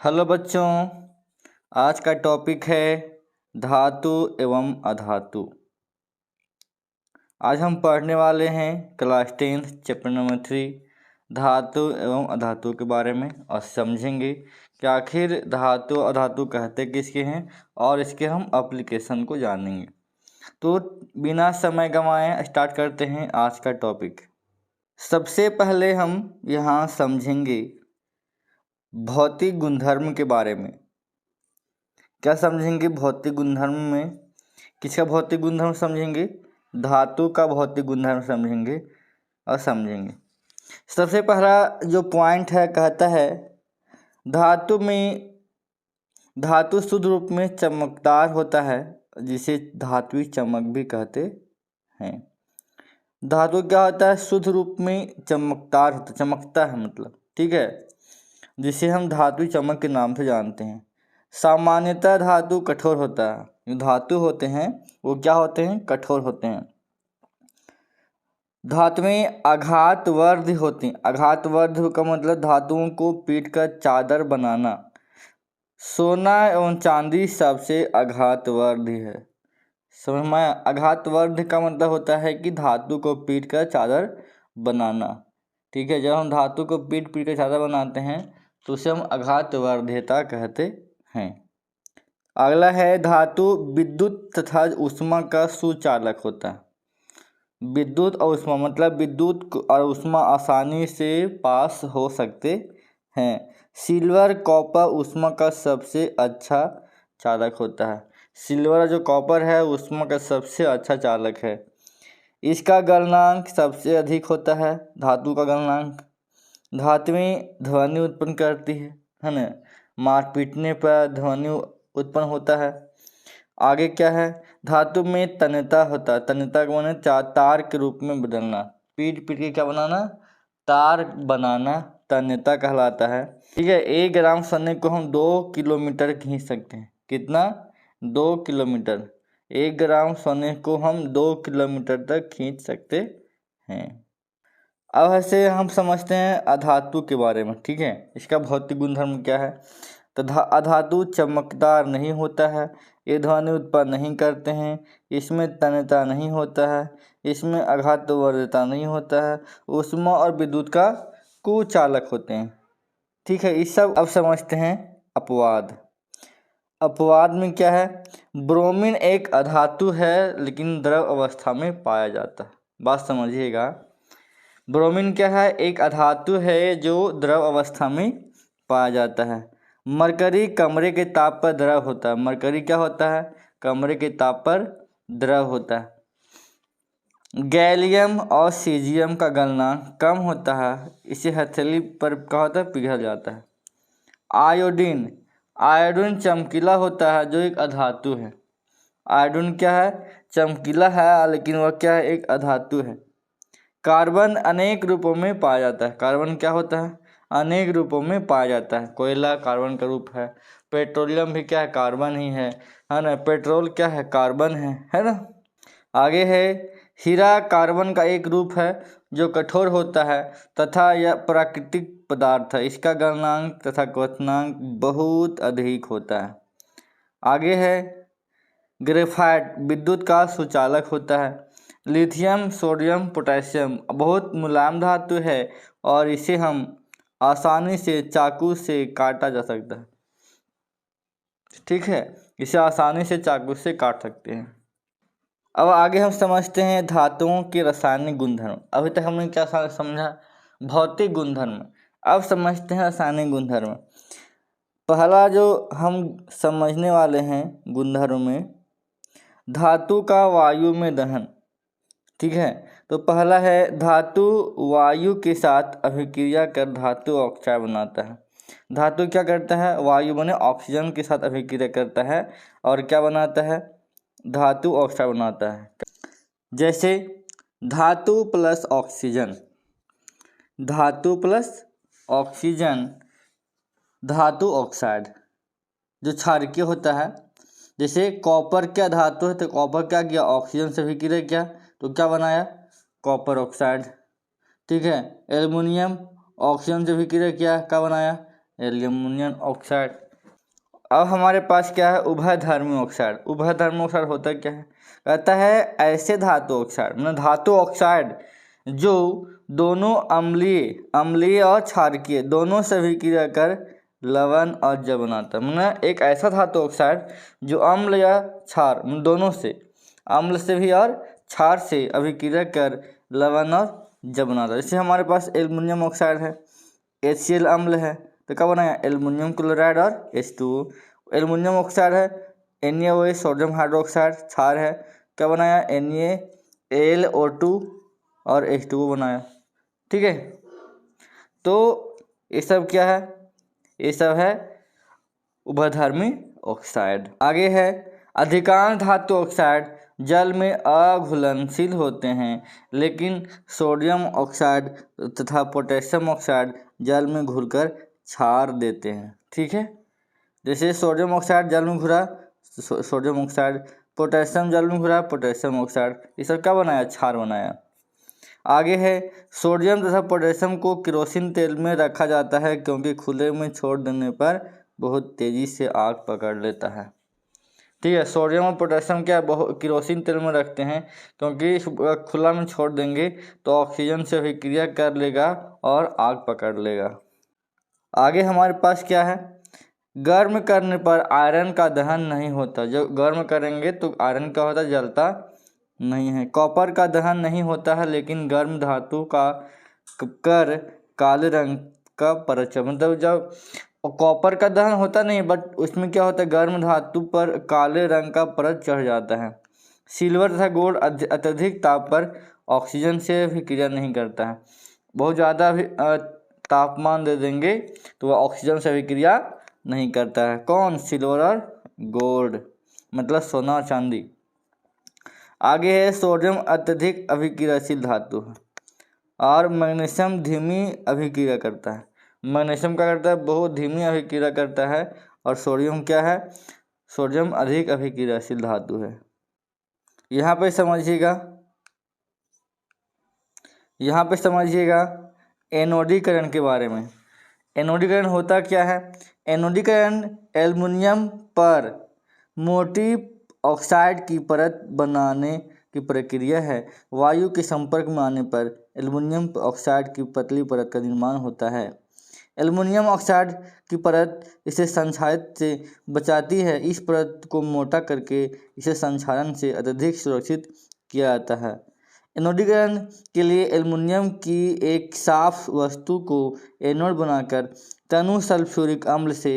Hello बच्चों, आज का टॉपिक है धातु एवं अधातु। आज हम पढ़ने वाले हैं क्लास 10 चैप्टर नंबर 3 धातु एवं अधातु के बारे में और समझेंगे कि आखिर धातु अधातु कहते किसके हैं और इसके हम एप्लीकेशन को जानेंगे। तो बिना समय गंवाए स्टार्ट करते हैं आज का टॉपिक। सबसे पहले हम यहाँ समझेंगे भौतिक गुणधर्म के बारे में। क्या समझेंगे भौतिक गुणधर्म में? किसका भौतिक गुणधर्म समझेंगे? धातु का भौतिक गुणधर्म समझेंगे और समझेंगे। सबसे पहला जो पॉइंट है कहता है धातु शुद्ध रूप में चमकदार होता है, जिसे धात्विक चमक भी कहते हैं। धातु क्या होता है? शुद्ध रूप में चमकदार होता, चमकता है मतलब, ठीक है, जिसे हम धात्विक चमक के नाम से जानते हैं। सामान्यतः धातु कठोर होता है। जो धातु होते हैं वो क्या होते हैं? कठोर होते हैं। धातु में आघातवर्ध होती हैं। आघातवर्ध का मतलब धातुओं को पीटकर चादर बनाना। सोना एवं चांदी सबसे आघातवर्ध है। समझ में आया? आघातवर्ध का मतलब होता है कि धातु को पीटकर चादर बनाना, ठीक है। जब हम धातु को पीट कर चादर बनाते हैं तो उसे हम आघातवर्ध्यता कहते हैं। अगला है धातु विद्युत तथा ऊष्मा का सुचालक होता है। विद्युत और ऊष्मा मतलब विद्युत और ऊष्मा आसानी से पास हो सकते हैं। सिल्वर कॉपर ऊष्मा का सबसे अच्छा चालक होता है। सिल्वर जो कॉपर है ऊष्मा का सबसे अच्छा चालक है। इसका गलनांक सबसे अधिक होता है। धातु का गलनांक धातुएं ध्वनि उत्पन्न करती है ना। मार पीटने पर ध्वनि उत्पन्न होता है। आगे क्या है? धातु में तन्यता होता है। तन्यता को माने तार के रूप में बदलना, पीट पीट के क्या बनाना? तार बनाना तन्यता कहलाता है, ठीक है। 1 ग्राम सोने को हम 2 किलोमीटर खींच सकते हैं। कितना? 2 किलोमीटर। 1 ग्राम सोने को हम 2 किलोमीटर तक खींच सकते हैं। अब ऐसे हम समझते हैं अधातु के बारे में, ठीक है। इसका भौतिक गुणधर्म क्या है? तो अधातु चमकदार नहीं होता है, ये ध्वनि उत्पन्न नहीं करते हैं, इसमें तन्यता नहीं होता है, इसमें आघातवर्ध्यता नहीं होता है, ऊष्मा और विद्युत का कुचालक होते हैं, ठीक है। इस सब अब समझते हैं अपवाद। अपवाद में क्या है? ब्रोमीन एक अधातु है लेकिन द्रव अवस्था में पाया जाता है। बात समझिएगा, ब्रोमीन क्या है? एक अधातु है जो द्रव अवस्था में पाया जाता है। मरकरी कमरे के ताप पर द्रव होता है। मरकरी क्या होता है? कमरे के ताप पर द्रव होता है। गैलियम और सीजियम का गलनांक कम होता है, इसे हथेली पर क्या होता है? पिघल जाता है। आयोडीन चमकीला होता है, जो एक अधातु है। आयोडीन क्या है? चमकीला है लेकिन वह क्या है? एक अधातु है। कार्बन अनेक रूपों में पाया जाता है। कार्बन क्या होता है? अनेक रूपों में पाया जाता है। कोयला कार्बन का रूप है। पेट्रोलियम भी क्या है? कार्बन ही है ना। पेट्रोल क्या है? कार्बन है ना। आगे है हीरा कार्बन का एक रूप है जो कठोर होता है तथा यह प्राकृतिक पदार्थ है। इसका गलनांक तथा क्वथनांक बहुत अधिक होता है। आगे है ग्रेफाइट विद्युत का सुचालक होता है। लिथियम सोडियम पोटेशियम बहुत मुलायम धातु है और इसे हम आसानी से चाकू से काटा जा सकता है, ठीक है। इसे आसानी से चाकू से काट सकते हैं। अब आगे हम समझते हैं धातुओं के रासायनिक गुणधर्म। अभी तक हमने क्या समझा? भौतिक गुणधर्म। अब समझते हैं रासायनिक गुणधर्म। पहला जो हम समझने वाले हैं गुणधर्म में, धातु का वायु में दहन, ठीक है। तो पहला है धातु वायु के साथ अभिक्रिया कर धातु ऑक्साइड बनाता है। धातु क्या करता है? वायु बने ऑक्सीजन के साथ अभिक्रिया करता है और क्या बनाता है? धातु ऑक्साइड बनाता है। जैसे धातु प्लस ऑक्सीजन, धातु प्लस ऑक्सीजन, धातु ऑक्साइड जो क्षारकीय होता है। जैसे कॉपर क्या धातु है? तो कॉपर क्या किया? ऑक्सीजन से अभिक्रिया किया तो क्या बनाया? कॉपर ऑक्साइड, ठीक है। एल्युमिनियम ऑक्सीजन से अभिक्रिया किया, क्या बनाया? Aluminium oxide. अब हमारे पास क्या है, उभयधर्मी ऑक्साइड। उभयधर्मी ऑक्साइड होता क्या है, कहता है ऐसे धातु ऑक्साइड मतलब धातु ऑक्साइड जो दोनों अम्लीय और क्षारकीय दोनों से अभिक्रिया कर लवण और जल बनाता है। मतलब एक ऐसा धातु ऑक्साइड जो अम्ल या क्षार दोनों से, अम्ल से भी और क्षार से अभिक्रिया कर लवण और जल बनाता है। जैसे हमारे पास एल्युमिनियम ऑक्साइड है, HCl अम्ल है तो क्या बनाया, एल्युमिनियम क्लोराइड और H2O। एल्युमिनियम ऑक्साइड है NaOH सोडियम हाइड्रोक्साइड क्षार है, क्या बनाया, NaAlO2 और H2O बनाया। ठीक है, तो ये सब क्या है, ये सब है उभयधर्मी ऑक्साइड। आगे है अधिकांश धातु ऑक्साइड जल में अघुलनशील होते हैं, लेकिन सोडियम ऑक्साइड तथा पोटेशियम ऑक्साइड जल में घुलकर क्षार देते हैं। ठीक है, जैसे सोडियम ऑक्साइड जल में घुला सोडियम ऑक्साइड, पोटेशियम जल में घुला पोटेशियम ऑक्साइड, ये सब क्या बनाया, क्षार बनाया। आगे है सोडियम तथा पोटेशियम को केरोसिन तेल में रखा जाता है क्योंकि खुले में छोड़ देने पर बहुत तेजी से आग पकड़ लेता है। ठीक है, सोडियम और पोटेशियम क्या बहुत केरोसिन तेल में रखते हैं क्योंकि खुला में छोड़ देंगे तो ऑक्सीजन से अभिक्रिया कर लेगा और आग पकड़ लेगा। आगे हमारे पास क्या है, गर्म करने पर आयरन का दहन नहीं होता। जब गर्म करेंगे तो आयरन क्या होता है, जलता नहीं है। कॉपर का दहन नहीं होता है लेकिन गर्म धातु का कर काले रंग का परत, मतलब जब कॉपर का दहन होता नहीं बट उसमें क्या होता है, गर्म धातु पर काले रंग का परत चढ़ जाता है। सिल्वर तथा गोल्ड अत्यधिक ताप पर ऑक्सीजन से भी क्रिया नहीं करता है। बहुत ज़्यादा भी तापमान दे देंगे तो वह ऑक्सीजन से भी क्रिया नहीं करता है। कौन, सिल्वर और गोल्ड मतलब सोना और चांदी। आगे है सोडियम अत्यधिक अभिक्रियाशील धातु है और मैग्नीशियम धीमी अभिक्रिया करता है। मैग्नीशियम क्या करता है, बहुत धीमी अभिक्रिया करता है और सोडियम क्या है, सोडियम अधिक अभिक्रियाशील धातु है। यहाँ पे समझिएगा एनोडीकरण के बारे में। एनोडीकरण होता क्या है, एनोडीकरण एल्युमिनियम पर मोटी ऑक्साइड की परत बनाने की प्रक्रिया है। वायु के संपर्क में आने पर एल्युमिनियम ऑक्साइड की पतली परत का निर्माण होता है। एल्युमिनियम ऑक्साइड की परत इसे संक्षारित से बचाती है। इस परत को मोटा करके इसे संक्षारण से अत्यधिक सुरक्षित किया जाता है। एनोडीकरण के लिए एल्युमिनियम की एक साफ वस्तु को एनोड बनाकर तनु सल्फ्यूरिक अम्ल से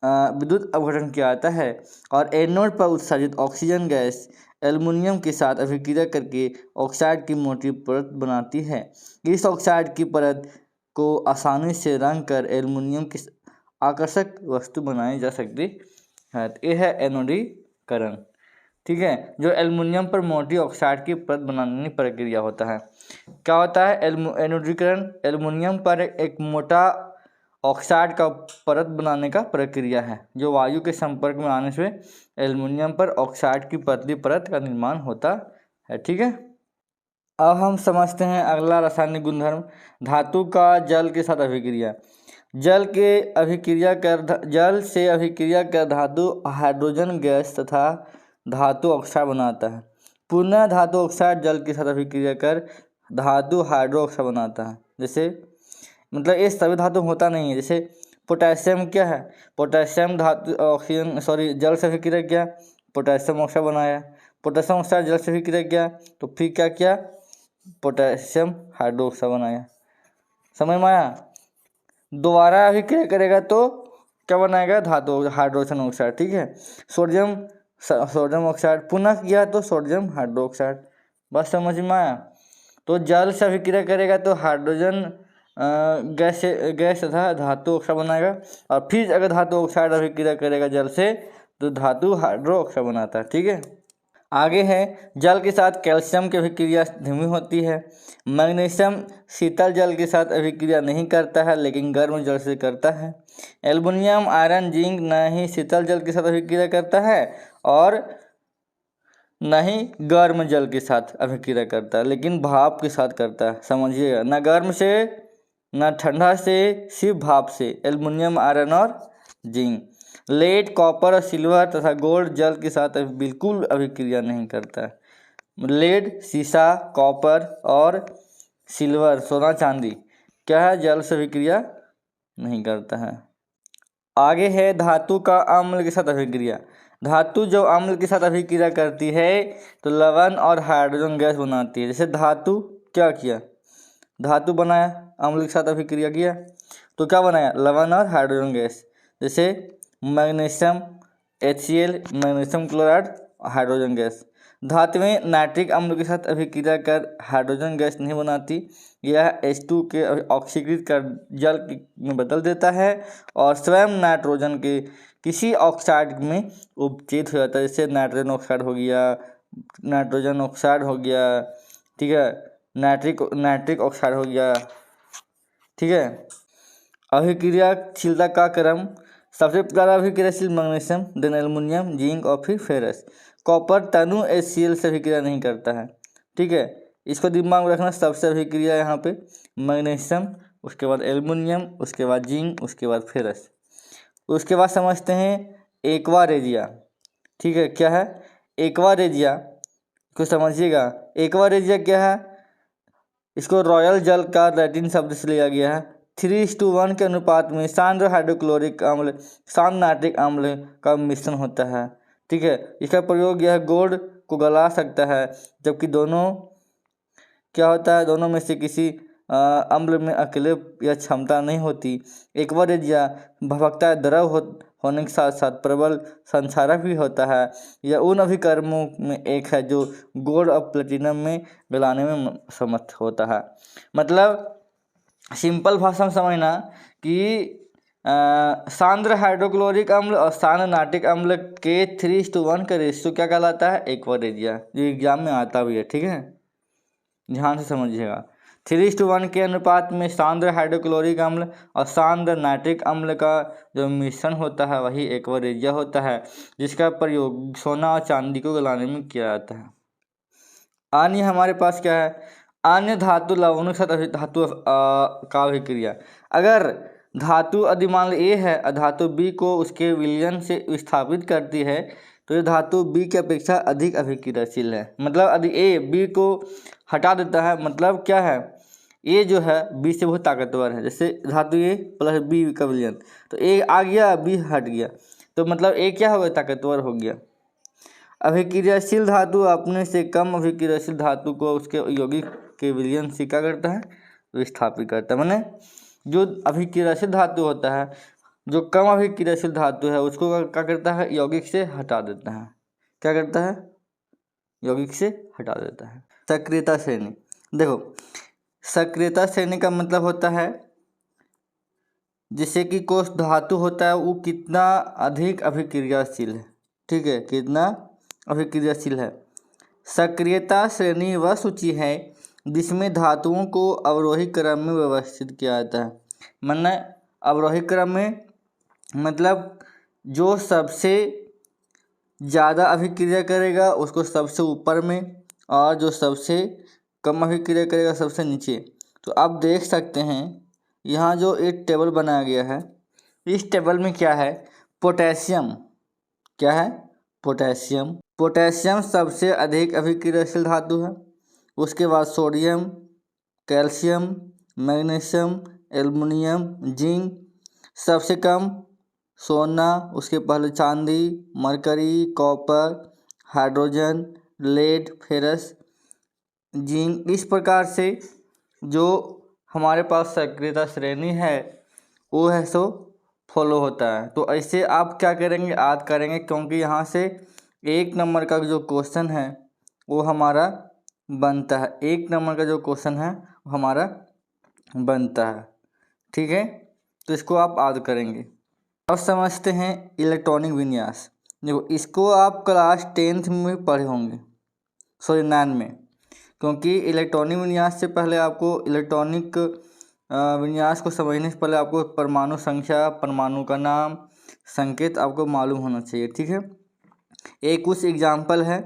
विद्युत अपघटन किया जाता है और एनोड पर उत्सर्जित ऑक्सीजन गैस एल्युमिनियम के साथ अभिक्रिया करके ऑक्साइड की मोटी परत बनाती है। इस ऑक्साइड की परत को आसानी से रंग कर एल्युमिनियम की आकर्षक वस्तु बनाई जा सकती है। यह है एनोडीकरण। ठीक है, जो एल्युमिनियम पर मोटी ऑक्साइड की परत बनाने की प्रक्रिया होता है। क्या होता है एनोडीकरण, एल्युमिनियम पर एक मोटा ऑक्साइड का परत बनाने का प्रक्रिया है जो वायु के संपर्क में आने से एल्युमिनियम पर ऑक्साइड की पतली परत का निर्माण होता है। ठीक है, अब हम समझते हैं अगला रासायनिक गुणधर्म, धातु का जल के साथ अभिक्रिया। जल से अभिक्रिया कर धातु हाइड्रोजन गैस तथा धातु ऑक्साइड बनाता है। पुनः धातु ऑक्साइड जल के साथ अभिक्रिया कर धातु हाइड्रो ऑक्साइड बनाता है। जैसे मतलब ये सभी धातु होता नहीं है। जैसे पोटेशियम क्या है, पोटेशियम धातु जल से अभिक्रिया किया, पोटेशियम ऑक्साइड बनाया। पोटेशियम ऑक्साइड जल से अभिक्रिया किया तो फिर क्या किया, पोटेशियम हाइड्रोक्साइड बनाया। समझ में आया, दोबारा अभिक्रिया करेगा तो क्या बनाएगा, धातु हाइड्रोजन ऑक्साइड। ठीक है, सोडियम ऑक्साइड पुनः किया तो सोडियम हाइड्रोक्साइड। बस समझ में आया। तो जल से अभिक्रिया करेगा तो हाइड्रोजन गैस तथा धातु ऑक्साइड बनाएगा और फिर अगर धातु ऑक्साइड अभिक्रिया करेगा जल से तो धातु हाइड्रो ऑक्साइड बनाता है। ठीक है, आगे है जल के साथ कैल्शियम की अभिक्रिया धीमी होती है। मैग्नीशियम शीतल जल के साथ अभिक्रिया नहीं करता है लेकिन गर्म जल से करता है। एल्युमिनियम आयरन जिंक न ही शीतल जल के साथ अभिक्रिया करता है और न ही गर्म जल के साथ अभिक्रिया करता है लेकिन भाप के साथ करता है। समझिएगा, न गर्म से ना ठंडा से, सिर्फ भाप से, एल्युमिनियम, आयरन और जिंक। लेड, कॉपर और सिल्वर तथा गोल्ड जल के साथ बिल्कुल अभिक्रिया नहीं करता है। लेड, शीशा, कॉपर और सिल्वर, सोना चांदी क्या है, जल से अभिक्रिया नहीं करता है। आगे है धातु का अम्ल के साथ अभिक्रिया। धातु जो अम्ल के साथ अभिक्रिया करती है तो लवण और हाइड्रोजन गैस बनाती है। जैसे धातु क्या किया, धातु बनाया, अम्ल के साथ अभिक्रिया किया तो क्या बनाया, लवण और हाइड्रोजन गैस। जैसे magnesium HCl, magnesium chloride, hydrogen gas. धातुएं नाइट्रिक अम्ल के साथ अभिक्रिया कर हाइड्रोजन गैस नहीं बनाती, यह H2 के ऑक्सीकृत कर जल में बदल देता है और स्वयं नाइट्रोजन के किसी ऑक्साइड में उपचयित हो जाता है। जैसे नाइट्रोजन ऑक्साइड हो गया, नाइट्रोजन ऑक्साइड हो गया, ठीक है, नाइट्रिक ऑक्साइड हो गया, ठीक है। अभिक्रियाशीलता का क्रम, सबसे ज़्यादा अभिक्रियाशील मैग्नीशियम, देन एल्युमिनियम, जिंक और फिर फेरस। कॉपर तनु HCl से अभिक्रिया नहीं करता है, ठीक है, इसको दिमाग में रखना। सबसे अभिक्रिया यहाँ पे मैग्नीशियम, उसके बाद एल्युमिनियम, उसके बाद जिंक, उसके बाद फेरस। उसके बाद समझते हैं एक्वा रेजिया, ठीक है। क्या है एक्वा रेजिया को समझिएगा। एक्वा रेजिया क्या है, इसको रॉयल जल का लैटिन शब्द से लिया गया है। 3:1 के अनुपात में सांद्र हाइड्रोक्लोरिक अम्ल सांद्र नाइट्रिक अम्ल का मिश्रण होता है, ठीक है। इसका प्रयोग यह गोल्ड को गला सकता है, जबकि दोनों क्या होता है, दोनों में से किसी अम्ल में अकेले यह क्षमता नहीं होती। एक्वा रेजिया भभकता द्रव होने के साथ साथ प्रबल संक्षारक भी होता है। यह उन अभिकर्मों में एक है जो गोल्ड और प्लेटिनम में गलाने में समर्थ होता है। मतलब सिंपल भाषा में समझना कि सांद्र हाइड्रोक्लोरिक अम्ल और सांद्र नाइट्रिक अम्ल के 3:1 का रेशियो क्या कहलाता है, एक्वा रेजिया, जो एग्जाम में आता भी है, ठीक है, ध्यान से समझिएगा। 3:1 के अनुपात में सांद्र हाइड्रोक्लोरिक अम्ल और सांद्र नाइट्रिक अम्ल का जो मिश्रण होता है वही एक्वा रेजिया होता है, जिसका प्रयोग सोना और चांदी को गलाने में किया जाता है। अन्य हमारे पास क्या है, अन्य धातु लवणों के साथ धातु का अभिक्रिया। अगर धातु यदि मान लो A है, धातु B को उसके विलयन से विस्थापित करती है तो ये धातु B की अपेक्षा अधिक अभिक्रियाशील है। मतलब यदि A B को हटा देता है, मतलब क्या है, A जो है B से बहुत ताकतवर है। जैसे धातु A प्लस B का विलयन, तो A आ गया, B हट गया, तो मतलब A क्या हो गया, ताकतवर हो गया। अभिक्रियाशील धातु अपने से कम अभिक्रियाशील धातु को उसके यौगिक के विलयन से क्या करता है, विस्थापित करता है। माने जो अभिक्रियाशील धातु होता है, जो कम अभिक्रियाशील धातु है उसको क्या करता है, यौगिक से हटा देता है। क्या करता है, यौगिक से हटा देता है। सक्रियता श्रेणी, देखो सक्रियता श्रेणी का मतलब होता है जिससे कि कोई धातु होता है वो कितना अधिक अभिक्रियाशील है, ठीक है, कितना अभिक्रियाशील है। सक्रियता श्रेणी वह सूची है जिसमें धातुओं को अवरोही क्रम में व्यवस्थित किया जाता है। माने अवरोही क्रम में मतलब जो सबसे ज़्यादा अभिक्रिया करेगा उसको सबसे ऊपर में, और जो सबसे कम अभिक्रिया करेगा सबसे नीचे। तो आप देख सकते हैं यहाँ जो एक टेबल बनाया गया है, इस टेबल में क्या है, पोटेशियम, क्या है, पोटेशियम। पोटेशियम सबसे अधिक अभिक्रियाशील धातु है। उसके बाद sodium, calcium, magnesium, aluminium, zinc. सबसे कम सोना, उसके पहले चांदी, mercury, copper, hydrogen, lead, ferrous, zinc. इस प्रकार से जो हमारे पास सक्रियता श्रेणी है वो है सो फॉलो होता है। तो ऐसे आप क्या करेंगे, याद करेंगे, क्योंकि यहाँ से 1 नंबर का जो क्वेश्चन है वो हमारा बनता है। 1 नंबर का जो क्वेश्चन है वो हमारा बनता है, ठीक है। तो इसको आप याद करेंगे। अब समझते हैं इलेक्ट्रॉनिक विन्यास। देखो इसको आप क्लास 10th में पढ़े होंगे, सॉरी 9 में, क्योंकि इलेक्ट्रॉनिक विन्यास से पहले आपको इलेक्ट्रॉनिक विन्यास को समझने से पहले आपको परमाणु संख्या, परमाणु का नाम, संकेत आपको मालूम होना चाहिए, ठीक है। एक कुछ एग्जाम्पल है,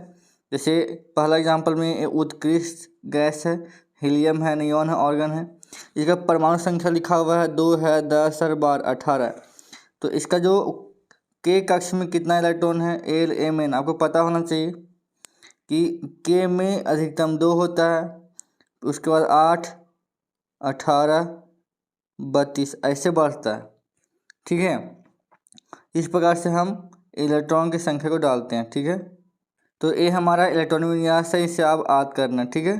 जैसे पहला एग्जाम्पल में उत्कृष्ट गैस है, हीलियम है, नियॉन है, ऑर्गन है। इसका परमाणु संख्या लिखा हुआ है 2 है, 10 है, 12, 18। तो इसका जो के कक्ष में कितना इलेक्ट्रॉन है, एल एम एन, आपको पता होना चाहिए कि के में अधिकतम 2 होता है, उसके बाद 8, 18, 32 ऐसे बढ़ता है। ठीक है, इस प्रकार से हम इलेक्ट्रॉन की संख्या को डालते हैं। ठीक है, तो ये हमारा इलेक्ट्रॉनिक विन्यास है, इसे आप याद करना। ठीक है,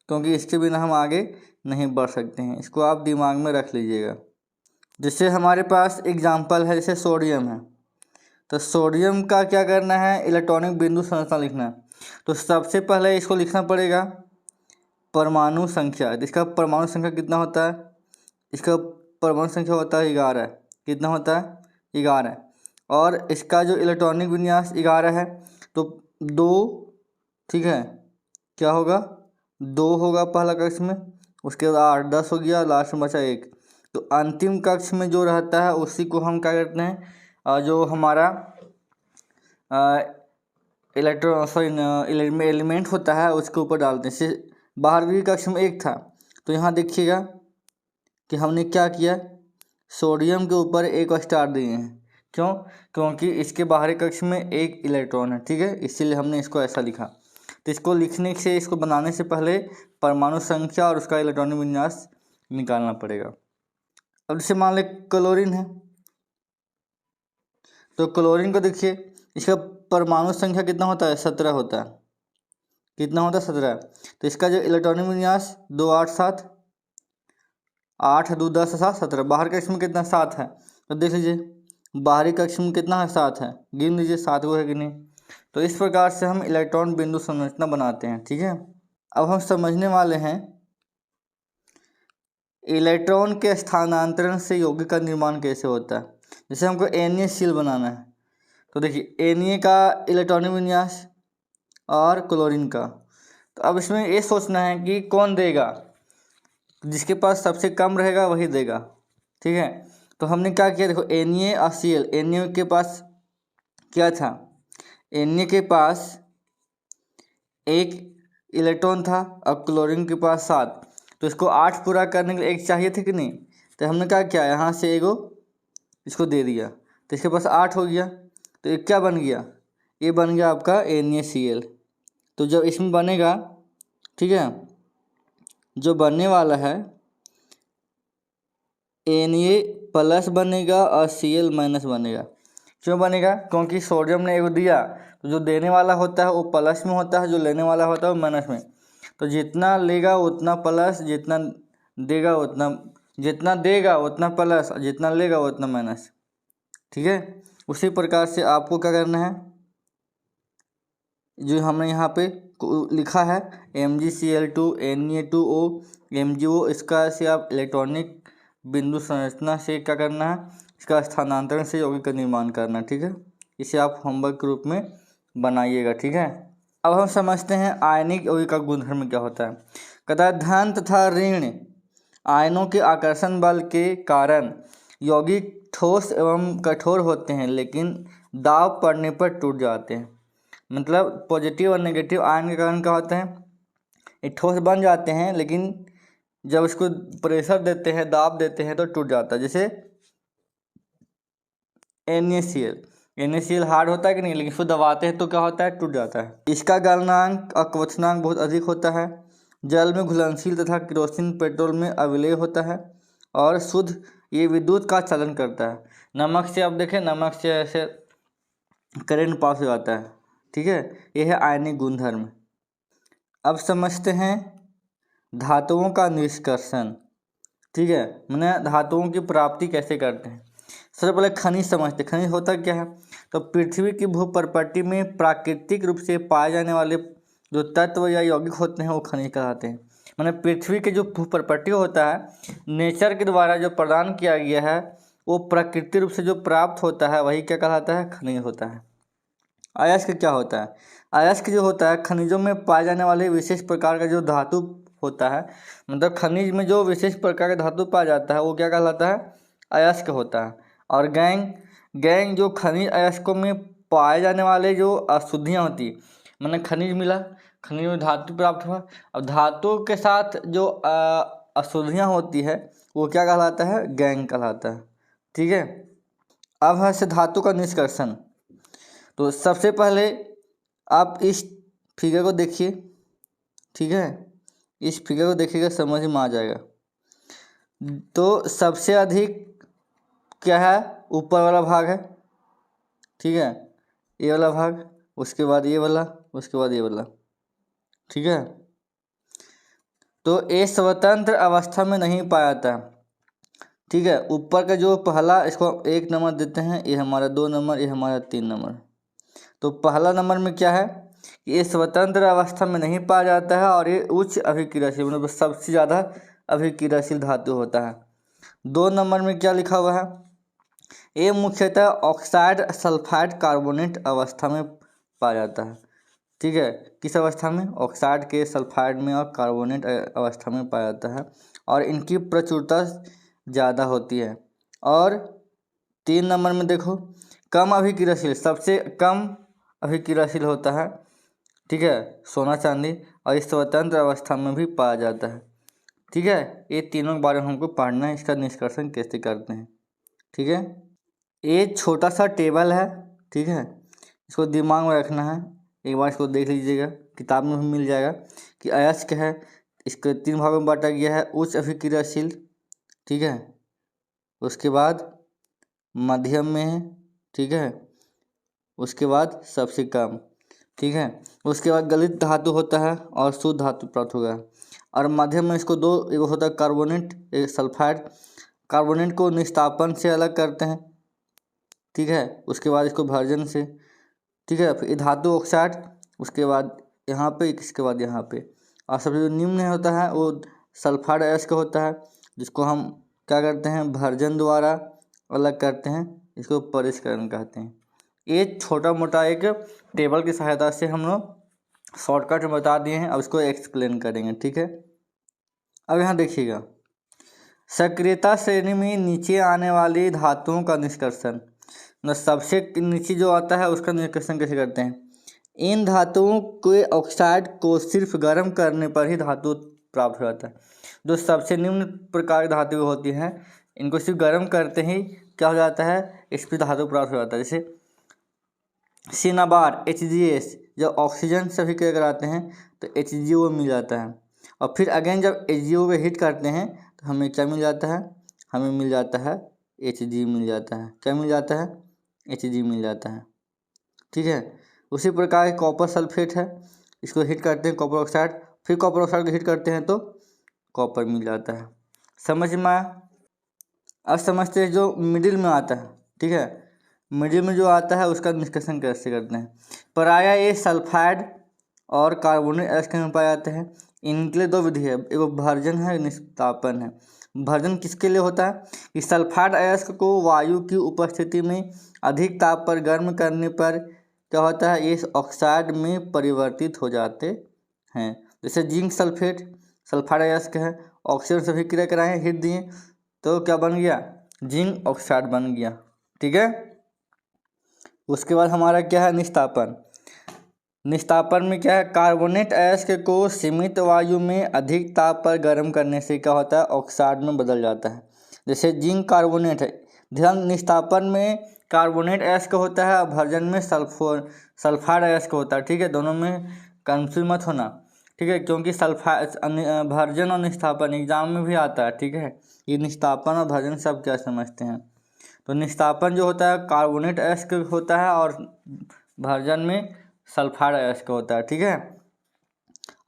क्योंकि इसके बिना हम आगे नहीं बढ़ सकते हैं, इसको आप दिमाग में रख लीजिएगा। जैसे हमारे पास एग्जाम्पल है, जैसे सोडियम है, तो सोडियम का क्या करना है, इलेक्ट्रॉनिक बिंदु संरचना लिखना है। तो सबसे पहले इसको लिखना पड़ेगा परमाणु संख्या। इसका परमाणु संख्या कितना होता है, इसका परमाणु संख्या होता है 11। कितना होता है, 11। और इसका जो इलेक्ट्रॉनिक विन्यास 11 है, तो 2, ठीक है, क्या होगा, 2 होगा पहला कक्ष में, उसके बाद 8, 10 हो गया, लास्ट में बचा 1। तो अंतिम कक्ष में जो रहता है उसी को हम क्या करते हैं, जो हमारा एलिमेंट होता है उसके ऊपर डालते हैं। जैसे बाहरवीं कक्ष में 1 था, तो यहाँ देखिएगा कि हमने क्या किया, सोडियम के ऊपर 1 स्टार दिए हैं। क्यों, क्योंकि इसके बाहरी कक्ष में 1 इलेक्ट्रॉन है। ठीक है, इसीलिए हमने इसको ऐसा लिखा। तो इसको लिखने से, इसको बनाने से पहले परमाणु संख्या और उसका इलेक्ट्रॉनिक विन्यास निकालना पड़ेगा। अब जैसे मान लें क्लोरीन है, तो क्लोरीन को देखिए, इसका परमाणु संख्या कितना होता है, 17 होता है। कितना होता है, 17। तो इसका जो इलेक्ट्रॉनिक विन्यास 2, 8, 7, 8, 2, 10, 7, 17। बाहर कक्ष में कितना, 7 है। तो देख लीजिए बाहरी कक्ष में कितना है, 7 है। गिन लीजिए 7 को है कि नहीं। तो इस प्रकार से हम इलेक्ट्रॉन बिंदु संरचना बनाते हैं। ठीक है, अब हम समझने वाले हैं इलेक्ट्रॉन के स्थानांतरण से यौगिक का निर्माण कैसे होता है। जैसे हमको NaCl बनाना है, तो देखिए Na का इलेक्ट्रॉनिक विन्यास और क्लोरीन का। तो अब इसमें ये सोचना है कि कौन देगा, जिसके पास सबसे कम रहेगा वही देगा। ठीक है, तो हमने क्या किया, देखो Na और Cl। Na के पास क्या था, Na के पास 1 इलेक्ट्रॉन था और क्लोरीन के पास 7। तो इसको 8 पूरा करने के लिए 1 चाहिए थे कि नहीं। तो हमने क्या किया, यहाँ से एगो इसको दे दिया, तो इसके पास 8 हो गया। तो ये क्या बन गया, ये बन गया आपका NaCl। तो जब इसमें बनेगा, ठीक है, जो बनने वाला है Na+ बनेगा और Cl- बनेगा। क्यों बनेगा, क्योंकि सोडियम ने एगो दिया, तो जो देने वाला होता है वो प्लस में होता है, जो लेने वाला होता है वो माइनस में। तो जितना लेगा उतना प्लस, जितना देगा उतना प्लस, और जितना लेगा उतना माइनस। ठीक है, उसी प्रकार से आपको क्या करना है, जो हमने यहाँ पे लिखा है MgCl2 Na2O MgO, इसका से आप इलेक्ट्रॉनिक बिंदु संरचना से क्या करना है, इसका स्थानांतरण से यौगिक का निर्माण करना। ठीक है, इसे आप होमवर्क के रूप में बनाइएगा। ठीक है, अब हम समझते हैं आयनिक यौगिक का गुणधर्म क्या होता है। कहता है धन तथा ऋण आयनों के आकर्षण बल के कारण यौगिक ठोस एवं कठोर होते हैं, लेकिन दाब पड़ने पर टूट जाते हैं। मतलब पॉजिटिव और नेगेटिव आयन के कारण क्या होता है, ये ठोस बन जाते हैं, लेकिन जब इसको प्रेशर देते हैं, दाब देते हैं, तो टूट जाता है। जैसे NaCl हार्ड होता है कि नहीं, लेकिन इसको दबाते हैं तो क्या होता है, टूट जाता है। इसका गलनांक और क्वथनांक बहुत अधिक होता है। जल में घुलनशील तथा केरोसिन पेट्रोल में अविलेय होता है और शुद्ध ये विद्युत का चलन करता है। नमक से आप देखें, नमक से ऐसे करंट पास हो जाता है। ठीक है, यह है आयनिक गुणधर्म। अब समझते हैं धातुओं का निष्कर्षण। ठीक है, मैंने धातुओं की प्राप्ति कैसे करते हैं। सबसे पहले खनिज समझते हैं। खनिज होता क्या है, तो पृथ्वी की भूप्रपट्टी में प्राकृतिक रूप से पाए जाने वाले जो तत्व या यौगिक होते हैं वो खनिज कहलाते हैं। मैंने पृथ्वी के जो भूप्रपट्टी होता है, नेचर के द्वारा जो प्रदान किया गया है, वो प्राकृतिक रूप से जो प्राप्त होता है वही क्या कहलाता है, खनिज होता है। अयस्क क्या होता है, अयस्क जो होता है खनिजों में पाए जाने वाले विशेष प्रकार का जो धातु होता है, मतलब खनिज में जो विशेष प्रकार का धातु पाया जाता है वो क्या कहलाता है, अयस्क होता है। और गैंग जो खनिज अयस्कों में पाए जाने वाले जो अशुद्धियाँ होती, मैंने खनिज मिला, खनिज में धातु प्राप्त हुआ, अब धातु के साथ जो अशुद्धियाँ होती है वो क्या कहलाता है, गैंग कहलाता है। ठीक है, अब है से धातु का निष्कर्षण। तो सबसे पहले आप इस फिगर को देखिए। ठीक है, इस फिगर को देखिएगा, समझ में आ जाएगा। तो सबसे अधिक क्या है, ऊपर वाला भाग है। ठीक है, ये वाला भाग, उसके बाद ये वाला, उसके बाद ये वाला। ठीक है, तो ये स्वतंत्र अवस्था में नहीं पाया जाता। ठीक है, ऊपर का जो पहला, इसको 1 नंबर देते हैं, ये हमारा 2 नंबर, ये हमारा 3 नंबर। तो पहला नंबर में क्या है, ये स्वतंत्र अवस्था में नहीं पाया जाता है और ये उच्च अभिक्रियाशील, मतलब सबसे ज़्यादा अभिक्रियाशील धातु होता है। 2 नंबर में क्या लिखा हुआ है, ये मुख्यतः ऑक्साइड सल्फाइड कार्बोनेट अवस्था में पाया जाता है। ठीक है, किस अवस्था में, ऑक्साइड के, सल्फाइड में और कार्बोनेट अवस्था में पाया जाता है और इनकी प्रचुरता ज़्यादा होती है। और 3 नंबर में देखो, कम अभिक्रियाशील, सबसे कम अभिक्रियाशील होता है। ठीक है, सोना चांदी, और इस स्वतंत्र अवस्था में भी पाया जाता है। ठीक है, ये तीनों के बारे में हमको पढ़ना है, इसका निष्कर्षण कैसे करते हैं। ठीक है, ये छोटा सा टेबल है। ठीक है, इसको दिमाग में रखना है, एक बार इसको देख लीजिएगा, किताब में भी मिल जाएगा कि अयस्क है, इसके 3 भागों में बांटा गया है। उच्च अभिक्रियाशील, ठीक है, उसके बाद मध्यम में है। ठीक है, उसके बाद सबसे कम। ठीक है, उसके बाद गलित धातु होता है और शुद्ध धातु प्राप्त होगा। और मध्यम में इसको 2, एक होता है कार्बोनेट, एक सल्फाइड। कार्बोनेट को निस्तापन से अलग करते हैं। ठीक है, उसके बाद इसको भर्जन से। ठीक है, फिर धातु ऑक्साइड, उसके बाद यहाँ पे, इसके बाद यहाँ पे। और सबसे जो निम्न होता है वो सल्फाइड अयस्क होता है, जिसको हम क्या करते हैं, भर्जन द्वारा अलग करते हैं, इसको परिष्करण कहते हैं। ये छोटा मोटा एक टेबल की सहायता से हम लोग शॉर्टकट में बता दिए हैं, अब इसको एक्सप्लेन करेंगे। ठीक है, अब यहाँ देखिएगा, सक्रियता श्रेणी में नीचे आने वाली धातुओं का निष्कर्षण, सबसे नीचे जो आता है उसका निष्कर्षण कैसे करते हैं। इन धातुओं के ऑक्साइड को सिर्फ गर्म करने पर ही धातु प्राप्त हो जाता है। जो सबसे निम्न प्रकार की धातु होती हैं, इनको सिर्फ गर्म करते ही क्या हो जाता है, इस पर धातु प्राप्त हो जाता है। जैसे सिनाबार HgS, जब ऑक्सीजन से अभिक्रिया कराते हैं तो HgO मिल जाता है। और फिर अगेन जब HgO को हीट करते हैं तो हमें क्या मिल जाता है, हमें मिल जाता है Hg मिल जाता है। क्या मिल जाता है, Hg मिल जाता है। ठीक है, उसी प्रकार कॉपर सल्फेट है, इसको हीट करते हैं कॉपर ऑक्साइड, फिर कॉपर ऑक्साइड को हीट करते हैं तो कॉपर मिल जाता है। समझ में आया। अब समझते हैं जो मिडिल में आता है। ठीक है, मिडिल में जो आता है उसका निष्कर्षण कैसे करते हैं। प्रायः ये सल्फाइड और कार्बोनेट अयस्क में पाए जाते हैं। इनके लिए 2 विधि है, एक भर्जन है, निस्तापन है। भर्जन किसके लिए होता है कि सल्फाइड अयस्क को वायु की उपस्थिति में अधिक ताप पर गर्म करने पर क्या होता है, ये ऑक्साइड में परिवर्तित हो जाते हैं। जैसे जिंक सल्फेट सल्फाइड अयस्क है, ऑक्सीजन से अभिक्रिया कराएं, हीट दिए तो क्या बन गया, जिंक ऑक्साइड बन गया। ठीक है, उसके बाद हमारा क्या है, निस्तापन। निस्तापन में क्या है, कार्बोनेट अयस्क को सीमित वायु में अधिक ताप पर गर्म करने से क्या होता है, ऑक्साइड में बदल जाता है। जैसे जिंक कार्बोनेट है, ध्यान, निस्तापन में कार्बोनेट अयस्क होता है और भर्जन में सल्फाइड अयस्क होता है। ठीक है, दोनों में कंफ्यूज मत होना। ठीक है, क्योंकि भर्जन और निस्तापन एग्जाम में भी आता है। ठीक है, ये निस्तापन और भर्जन सब क्या समझते हैं। तो निस्तापन जो होता है कार्बोनेट अयस्क होता है और भर्जन में सल्फाइड अयस्क होता है। ठीक है,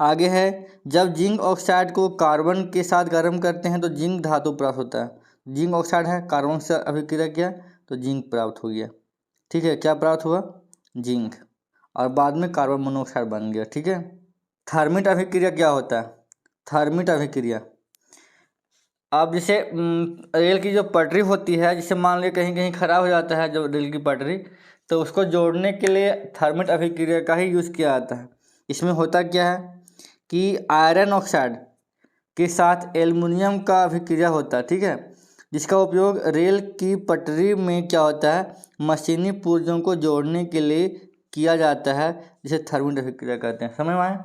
आगे है, जब जिंक ऑक्साइड को कार्बन के साथ गर्म करते हैं तो जिंक धातु प्राप्त होता है। जिंक ऑक्साइड है, कार्बन से अभिक्रिया किया तो जिंक प्राप्त हो गया। ठीक है, क्या प्राप्त हुआ, जिंक, और बाद में कार्बन मोनोऑक्साइड बन गया। ठीक है, थर्मिट अभिक्रिया क्या होता है, थर्मिट अभिक्रिया, अब जैसे रेल की जो पटरी होती है, जैसे मान लीजिए कहीं कहीं ख़राब हो जाता है जो रेल की पटरी, तो उसको जोड़ने के लिए थर्मिट अभिक्रिया का ही यूज़ किया जाता है। इसमें होता क्या है कि आयरन ऑक्साइड के साथ एल्युमिनियम का अभिक्रिया होता है। ठीक है, जिसका उपयोग रेल की पटरी में क्या होता है, मशीनी पुर्जों को जोड़ने के लिए किया जाता है, जिसे थर्मिट अभिक्रिया कहते हैं। समझ में आया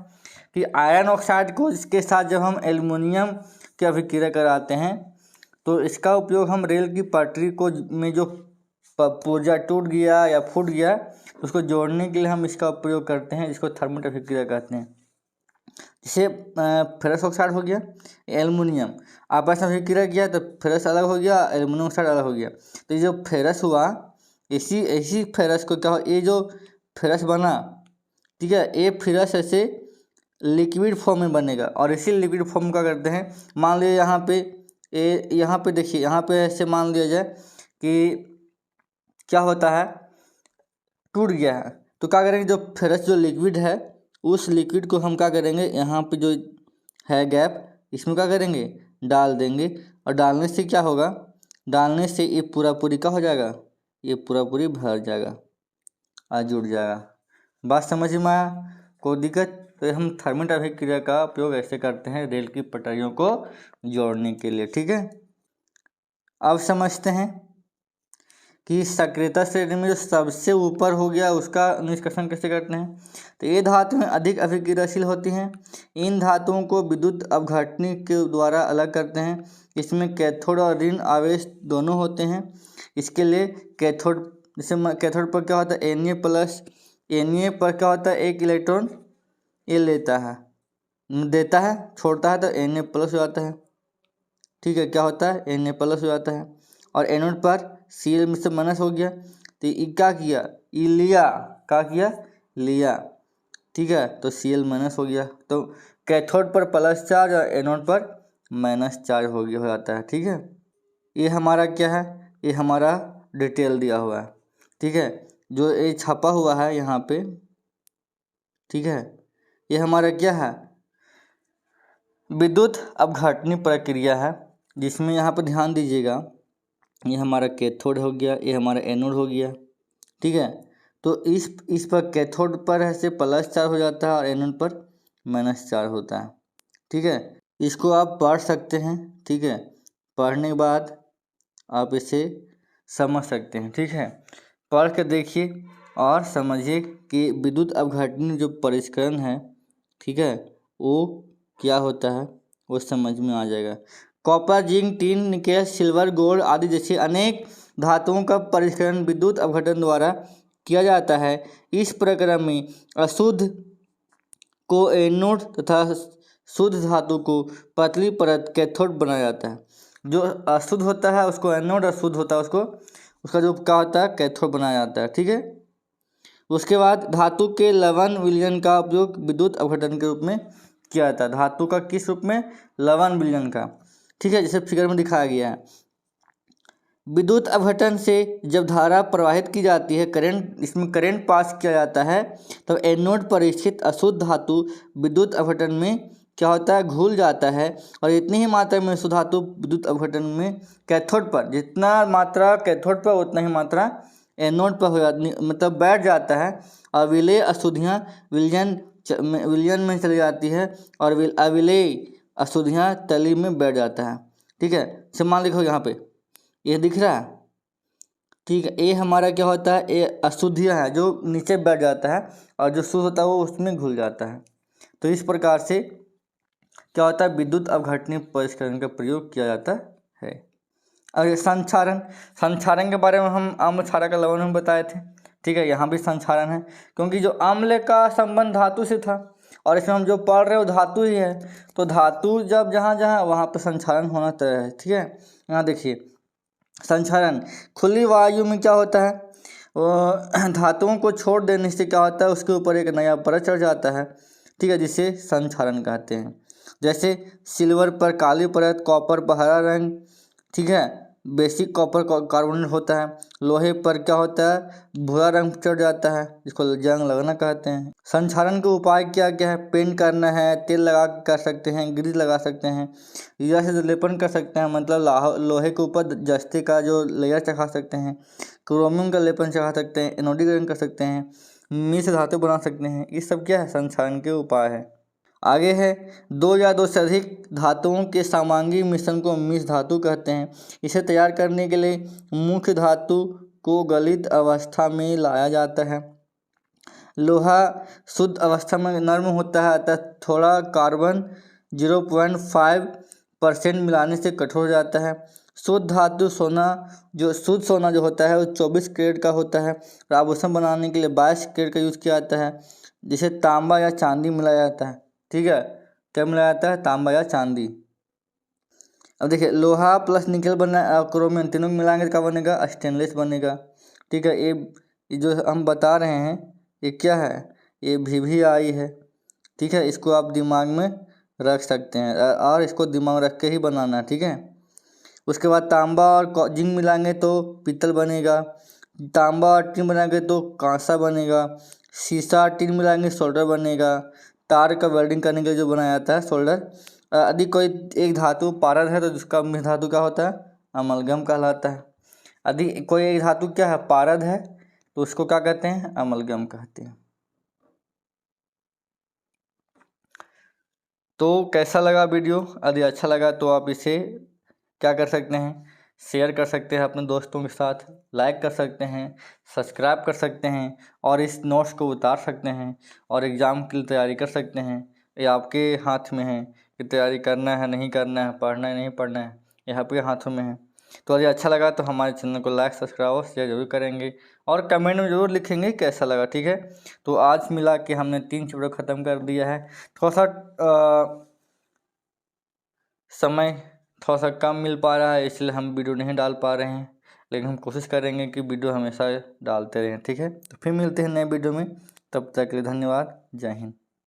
कि आयरन ऑक्साइड को इसके साथ जब हम एल्युमिनियम की अभिक्रिया कराते हैं। तो इसका उपयोग हम रेल की पटरी को में जो पुर्जा टूट गया या फूट गया उसको जोड़ने के लिए हम इसका उपयोग करते हैं, इसको थर्मल अभिक्रिया कहते हैं। जैसे फेरस ऑक्साइड हो गया, एल्युमिनियम आपस में अभिक्रिया किया तो फेरस अलग हो गया, एल्युमिनियम ऑक्साइड अलग हो गया। तो ये जो फेरस हुआ इसी फेरस को क्या हो, ये जो फेरस बना, ठीक है, ये फेरस ऐसे लिक्विड फॉर्म में बनेगा और इसी लिक्विड फॉर्म का करते हैं। मान लीजिए यहाँ पे देखिए, यहाँ पे ऐसे मान लिया जाए कि क्या होता है, टूट गया है, तो क्या करेंगे, जो फेरस जो लिक्विड है उस लिक्विड को हम क्या करेंगे, यहाँ पे जो है गैप इसमें क्या करेंगे, डाल देंगे। और डालने से क्या होगा, डालने से ये पूरा पूरी क्या हो जाएगा, ये पूरा पूरी भर जाएगा और जुड़ जाएगा। बात समझ में आया, कोई दिक्कत? तो हम थर्मल अभिक्रिया का उपयोग ऐसे करते हैं रेल की पटरियों को जोड़ने के लिए, ठीक है। अब समझते हैं कि सक्रियता श्रेणी में जो सबसे ऊपर हो गया उसका निष्कर्षण कैसे करते हैं। तो ये धातुएं अधिक अभिक्रियाशील होती हैं। इन धातुओं को विद्युत अपघटनी के द्वारा अलग करते हैं। इसमें कैथोड और ऋण आवेश दोनों होते हैं। इसके लिए कैथोड, जैसे कैथोड पर क्या होता है Na पर क्या होता है, एक इलेक्ट्रॉन ये लेता है, देता है, छोड़ता है तो Na+ हो जाता है, ठीक है, क्या होता है, Na+ हो जाता है। और एनोड पर Cl में से माइनस हो गया, तो ये क्या किया, लिया, ठीक है, तो Cl- हो गया। तो कैथोड पर प्लस चार्ज और एनोड पर माइनस चार्ज हो जाता है, ठीक है। ये हमारा क्या है, ये हमारा डिटेल दिया हुआ है, ठीक है, जो ये छपा हुआ है यहाँ पे, ठीक है, ये हमारा क्या है, विद्युत अपघटनी प्रक्रिया है, जिसमें यहाँ पर ध्यान दीजिएगा, ये हमारा कैथोड हो गया, ये हमारा एनोड हो गया, ठीक है। तो इस पर कैथोड पर ऐसे प्लस चार्ज हो जाता है और एनोड पर माइनस चार्ज होता है, ठीक है। इसको आप पढ़ सकते हैं, ठीक है, पढ़ने के बाद आप इसे समझ सकते हैं, ठीक है। पढ़ के देखिए और समझिए कि विद्युत अपघटनी जो परिष्करण है, ठीक है, वो क्या होता है, वो समझ में आ जाएगा। Copper, zinc, tin, nickel, silver, gold आदि जैसे अनेक धातुओं का परिष्करण विद्युत अपघटन द्वारा किया जाता है। इस प्रक्रिया में अशुद्ध को एनोड तथा शुद्ध धातु को पतली परत कैथोड बनाया जाता है। जो अशुद्ध होता है उसको एनोड और शुद्ध होता है उसका जो क्या होता है, कैथोड बनाया जाता है, ठीक है। उसके बाद धातु के लवण विलयन का उपयोग विद्युत अपघटन के रूप में किया जाता है। धातु का किस रूप में, लवण विलयन का, ठीक है, जैसे फिगर में दिखाया गया है। विद्युत अपघटन से जब धारा प्रवाहित की जाती है, इसमें करंट पास किया जाता है, तो एनोड पर स्थित अशुद्ध धातु विद्युत अपघटन में क्या होता है, घुल जाता है और इतनी ही मात्रा में शुद्ध धातु विद्युत अपघटन में कैथोड पर, जितना मात्रा कैथोड पर उतना ही मात्रा एनोड पर हो जाती, मतलब बैठ जाता है और विलेय अशुद्धियाँ विलयन में चली जाती है और अविलेय अशुद्धियाँ तली में बैठ जाता है, ठीक है। समान लिखो यहाँ पे, ये दिख रहा है, ठीक है। ये हमारा क्या होता है, ये अशुद्धियाँ है जो नीचे बैठ जाता है और जो शुद्ध होता है वो उसमें घुल जाता है। तो इस प्रकार से क्या होता है, विद्युत अपघटनी परिष्करण का प्रयोग किया जाता है। और संक्षारण के बारे में हम अम्ल क्षारक का लवण में बताए थे, ठीक है। यहाँ भी संक्षारण है क्योंकि जो अम्ल का संबंध धातु से था और इसमें हम जो पढ़ रहे हो धातु ही है, तो धातु जब जहाँ जहाँ वहाँ पर संक्षारण होना तय है, ठीक है। यहाँ देखिए संक्षारण, खुली वायु में क्या होता है, वो धातुओं को छोड़ देने से क्या होता है, उसके ऊपर एक नया परत चढ़ जाता है, ठीक है, जिसे संक्षारण कहते हैं। जैसे सिल्वर पर काली परत, कॉपर पर हरा रंग, ठीक है, बेसिक कॉपर कार्बोनेट होता है। लोहे पर क्या होता है, भूरा रंग चढ़ जाता है, जिसको जंग लगना कहते हैं। संक्षारण के उपाय क्या क्या है, पेंट करना है, तेल लगा कर सकते हैं, ग्रीस लगा सकते हैं, हीरा से लेपन कर सकते हैं, मतलब लोहे के ऊपर जस्ते का जो लेयर चढ़ा सकते हैं, क्रोमियम का लेपन चढ़ा सकते हैं, एनोडीकरण कर सकते हैं, मिश्र धातु बना सकते हैं। ये सब क्या है, संक्षारण के उपाय है। आगे है, दो या दो से अधिक धातुओं के समांगी मिश्रण को मिश्र धातु कहते हैं। इसे तैयार करने के लिए मुख्य धातु को गलित अवस्था में लाया जाता है। लोहा शुद्ध अवस्था में नर्म होता है, अतः थोड़ा कार्बन 0.5 % मिलाने से कठोर हो जाता है। शुद्ध धातु सोना शुद्ध सोना जो होता है वो 24 कैरेट का होता है और आभूषण बनाने के लिए 22 कैरेट का यूज़ किया जाता है, जिसे तांबा या चांदी मिलाया जाता है। ठीक है, क्या मिलाया जाता है? तांबा या चांदी। अब देखिए, लोहा प्लस निकल क्रोमियम तीनों मिलाएंगे तो क्या बनेगा? स्टेनलेस बनेगा। ठीक है, ये जो हम बता रहे हैं ये क्या है? ये VVI है। ठीक है, इसको आप दिमाग में रख सकते हैं और इसको दिमाग में रख के ही बनाना है। ठीक है, उसके बाद तांबा और जिंक मिलाएंगे तो पीतल बनेगा। तांबा और टीन बनाएंगे तो कांसा बनेगा। शीशा और टीन मिलाएंगे सोल्डर बनेगा। तार का वेल्डिंग करने के लिए जो बनाया जाता है सोल्डर। यदि कोई एक धातु पारद है तो जिसका मिश्र धातु क्या होता है? अमलगम कहलाता है। यदि कोई एक धातु क्या है? पारद है, तो उसको क्या कहते हैं? अमलगम कहते हैं। तो कैसा लगा वीडियो? यदि अच्छा लगा तो आप इसे क्या कर सकते हैं? शेयर कर सकते हैं अपने दोस्तों के साथ, लाइक कर सकते हैं, सब्सक्राइब कर सकते हैं और इस नोट्स को उतार सकते हैं और एग्ज़ाम की तैयारी कर सकते हैं। ये आपके हाथ में है कि तैयारी करना है नहीं करना है, पढ़ना है नहीं पढ़ना है, ये आपके हाथों में है। तो यदि अच्छा लगा तो हमारे चैनल को लाइक सब्सक्राइब और शेयर जरूर करेंगे और कमेंट में ज़रूर लिखेंगे कैसा लगा। ठीक है, तो आज मिला के हमने 3 चैप्टर ख़त्म कर दिया है। थोड़ा सा समय थोड़ा सा कम मिल पा रहा है, इसलिए हम वीडियो नहीं डाल पा रहे हैं, लेकिन हम कोशिश करेंगे कि वीडियो हमेशा डालते रहें। ठीक है, तो फिर मिलते हैं नए वीडियो में, तब तक के लिए धन्यवाद। जय हिंद।